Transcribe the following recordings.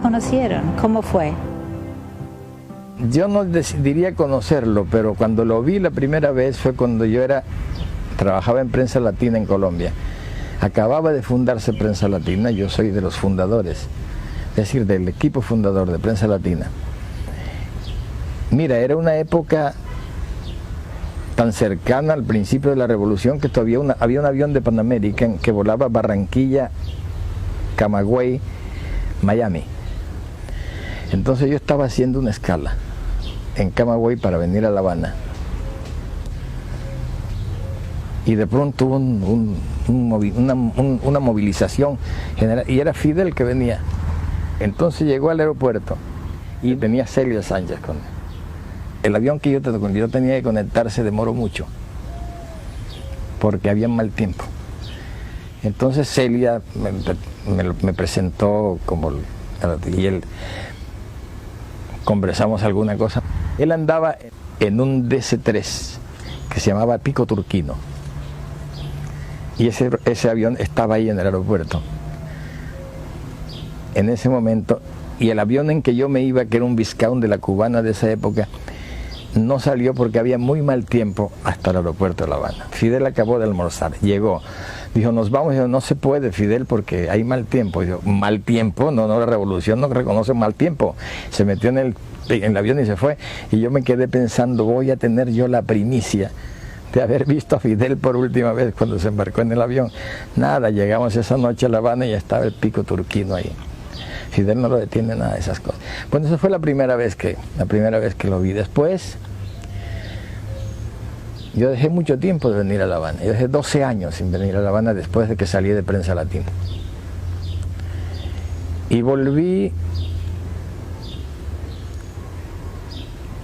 conocieron? ¿Cómo fue? Yo no diría conocerlo, pero cuando lo vi la primera vez fue cuando trabajaba en Prensa Latina en Colombia. Acababa de fundarse Prensa Latina, yo soy de los fundadores, es decir, del equipo fundador de Prensa Latina. Mira, era una época tan cercana al principio de la revolución que todavía había un avión de Pan American que volaba Barranquilla, Camagüey, Miami. Entonces yo estaba haciendo una escala en Camagüey para venir a La Habana. Y de pronto hubo una movilización general, y era Fidel que venía. Entonces llegó al aeropuerto y tenía Celia Sánchez con él. El avión que yo tenía que conectar se demoró mucho, porque había mal tiempo. Entonces Celia me presentó y él conversamos alguna cosa. Él andaba en un DC-3 que se llamaba Pico Turquino. Y ese avión estaba ahí en el aeropuerto en ese momento, y el avión en que yo me iba, que era un Viscount de la Cubana de esa época, no salió porque había muy mal tiempo hasta el aeropuerto de La Habana. Fidel acabó de almorzar, llegó, dijo, nos vamos. Dijo, no se puede, Fidel, porque hay mal tiempo. Dijo, mal tiempo, no, la revolución no reconoce mal tiempo. Se metió en el avión y se fue, y yo me quedé pensando, voy a tener yo la primicia de haber visto a Fidel por última vez cuando se embarcó en el avión. Nada, llegamos esa noche a La Habana y ya estaba el Pico Turquino ahí. Fidel no lo detiene nada de esas cosas. Bueno, esa fue la primera vez que lo vi. Después, yo dejé mucho tiempo de venir a La Habana. Yo dejé 12 años sin venir a La Habana después de que salí de Prensa Latina. Y volví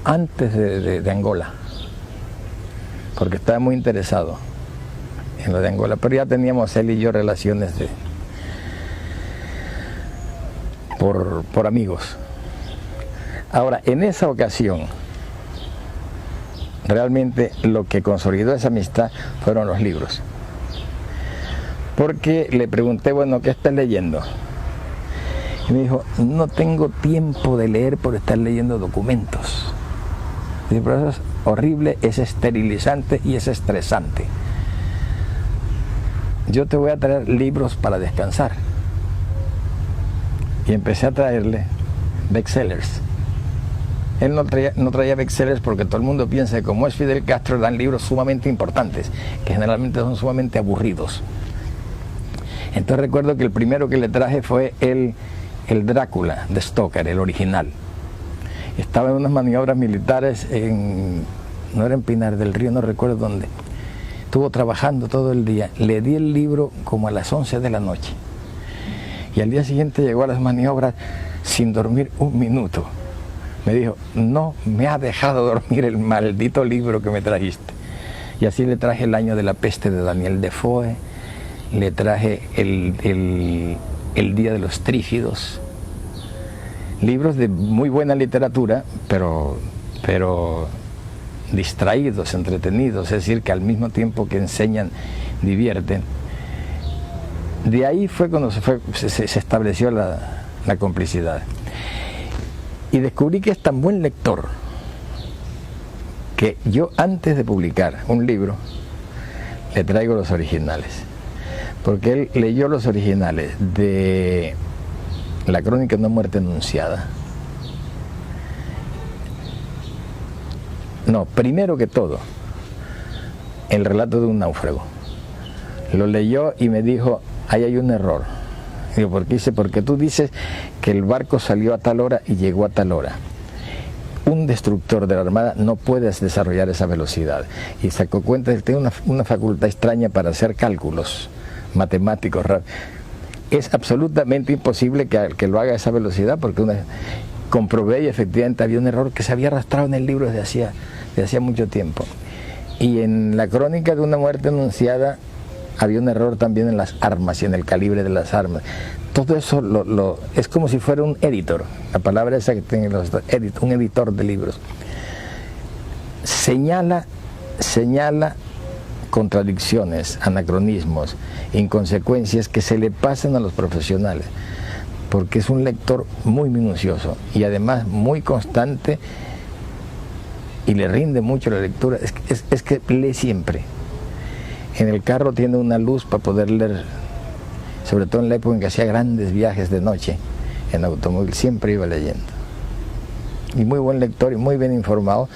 antes de Angola, porque estaba muy interesado en lo de Angola, pero ya teníamos él y yo relaciones por amigos. Ahora, en esa ocasión, realmente lo que consolidó esa amistad fueron los libros. Porque le pregunté, bueno, ¿qué estás leyendo? Y me dijo, no tengo tiempo de leer por estar leyendo documentos. Y por eso es horrible, es esterilizante y es estresante. Yo te voy a traer libros para descansar. Y empecé a traerle bestsellers. Él no traía bestsellers porque todo el mundo piensa que como es Fidel Castro dan libros sumamente importantes, que generalmente son sumamente aburridos. Entonces recuerdo que el primero que le traje fue el Drácula de Stoker, el original. Estaba en unas maniobras militares no era en Pinar del Río, no recuerdo dónde. Estuvo trabajando todo el día. Le di el libro como a las 11 de la noche. Y al día siguiente llegó a las maniobras sin dormir un minuto. Me dijo, no me ha dejado dormir el maldito libro que me trajiste. Y así le traje El año de la peste de Daniel Defoe, le traje el día de los trífidos. Libros de muy buena literatura, pero distraídos, entretenidos, es decir, que al mismo tiempo que enseñan, divierten. De ahí fue cuando se estableció la complicidad. Y descubrí que es tan buen lector que yo, antes de publicar un libro, le traigo los originales. Porque él leyó los originales de La crónica de una muerte anunciada. No, primero que todo, El relato de un náufrago. Lo leyó y me dijo, ahí hay un error. Digo, ¿por qué? Dice, porque tú dices que el barco salió a tal hora y llegó a tal hora. Un destructor de la Armada no puede desarrollar esa velocidad. Y sacó cuenta de que tiene una facultad extraña para hacer cálculos matemáticos. Es absolutamente imposible que lo haga a esa velocidad, porque comprobé y efectivamente había un error que se había arrastrado en el libro desde hacía mucho tiempo. Y en la crónica de una muerte anunciada había un error también en las armas y en el calibre de las armas. Todo eso es como si fuera un editor, la palabra esa que tienen un editor de libros. Señala contradicciones, anacronismos, inconsecuencias que se le pasan a los profesionales. porque es un lector muy minucioso y además muy constante y le rinde mucho la lectura. Es que lee siempre. En el carro tiene una luz para poder leer, sobre todo en la época en que hacía grandes viajes de noche en automóvil, siempre iba leyendo. Y muy buen lector y muy bien informado,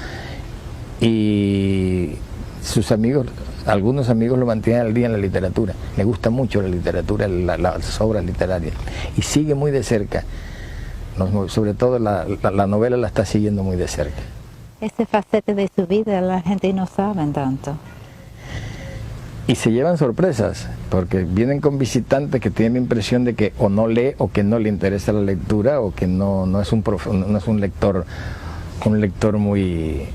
y sus amigos, algunos amigos lo mantienen al día en la literatura. Le gusta mucho la literatura, las obras literarias, y sigue muy de cerca, sobre todo la novela la está siguiendo muy de cerca. Ese facete de su vida la gente no sabe tanto. Y se llevan sorpresas, porque vienen con visitantes que tienen la impresión de que o no lee, o que no le interesa la lectura, o que no es un lector muy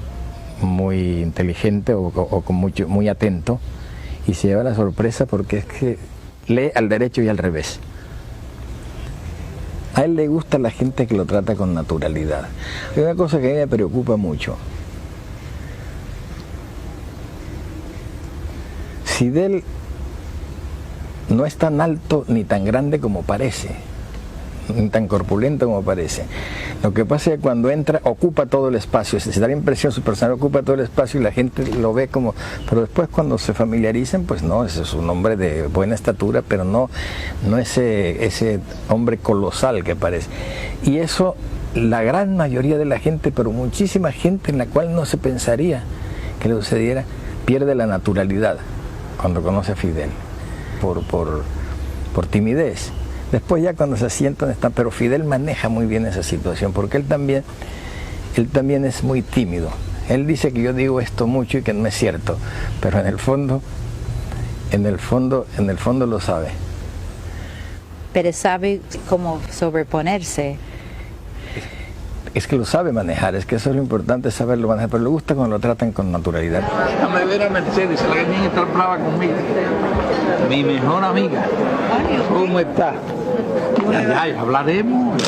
inteligente o con muy atento, y se lleva la sorpresa porque es que lee al derecho y al revés. A él le gusta la gente que lo trata con naturalidad. Hay una cosa que a mí me preocupa mucho. Fidel no es tan alto ni tan grande como parece, ni tan corpulento como parece. Lo que pasa es que cuando entra ocupa todo el espacio, se da la impresión, su personaje ocupa todo el espacio y la gente lo ve como... Pero después cuando se familiarizan, pues no, ese es un hombre de buena estatura, pero no ese hombre colosal que parece. Y eso, la gran mayoría de la gente, pero muchísima gente en la cual no se pensaría que le sucediera, pierde la naturalidad cuando conoce a Fidel, por timidez. Después ya cuando se asientan están, pero Fidel maneja muy bien esa situación, porque él también es muy tímido. Él dice que yo digo esto mucho y que no es cierto, pero en el fondo lo sabe. Pero sabe cómo sobreponerse. Es que lo sabe manejar, es que eso es lo importante, saberlo manejar, pero le gusta cuando lo tratan con naturalidad. Déjame ver a Mercedes, la niña está brava conmigo. Mi mejor amiga. ¿Cómo está? Ya, hablaremos.